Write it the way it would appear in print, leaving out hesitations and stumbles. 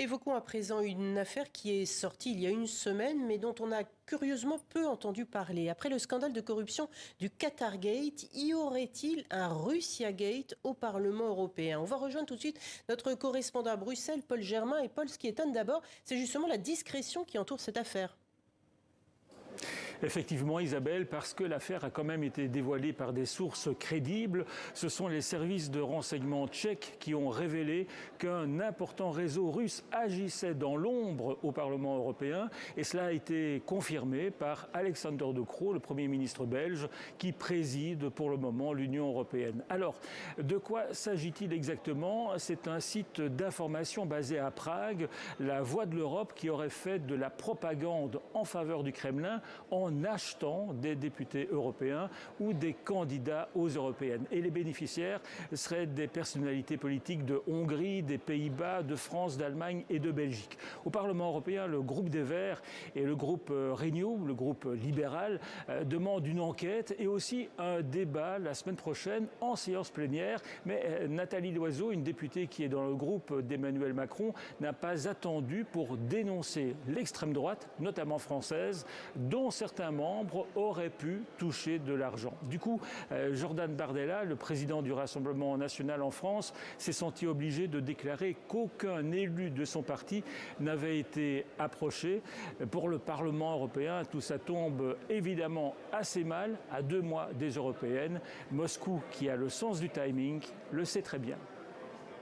Évoquons à présent une affaire qui est sortie il y a une semaine, mais dont on a curieusement peu entendu parler. Après le scandale de corruption du Qatargate, y aurait-il un Russiagate au Parlement européen? On va rejoindre tout de suite notre correspondant à Bruxelles, Paul Germain. Et Paul, ce qui étonne d'abord, c'est justement la discrétion qui entoure cette affaire. Effectivement, Isabelle, parce que l'affaire a quand même été dévoilée par des sources crédibles. Ce sont les services de renseignement tchèques qui ont révélé qu'un important réseau russe agissait dans l'ombre au Parlement européen. Et cela a été confirmé par Alexander De Croo, le Premier ministre belge, qui préside pour le moment l'Union européenne. Alors, de quoi s'agit-il exactement? C'est un site d'information basé à Prague, la Voix de l'Europe, qui aurait fait de la propagande en faveur du Kremlin en achetant des députés européens ou des candidats aux européennes. Et les bénéficiaires seraient des personnalités politiques de Hongrie, des Pays-Bas, de France, d'Allemagne et de Belgique. Au Parlement européen, le groupe des Verts et le groupe Renew, le groupe libéral, demandent une enquête et aussi un débat la semaine prochaine en séance plénière. Mais Nathalie Loiseau, une députée qui est dans le groupe d'Emmanuel Macron, n'a pas attendu pour dénoncer l'extrême droite, notamment française, dont certains membres auraient pu toucher de l'argent. Du coup, Jordan Bardella, le président du Rassemblement national en France, s'est senti obligé de déclarer qu'aucun élu de son parti n'avait été approché. Pour le Parlement européen, tout ça tombe évidemment assez mal à 2 mois des européennes. Moscou, qui a le sens du timing, le sait très bien.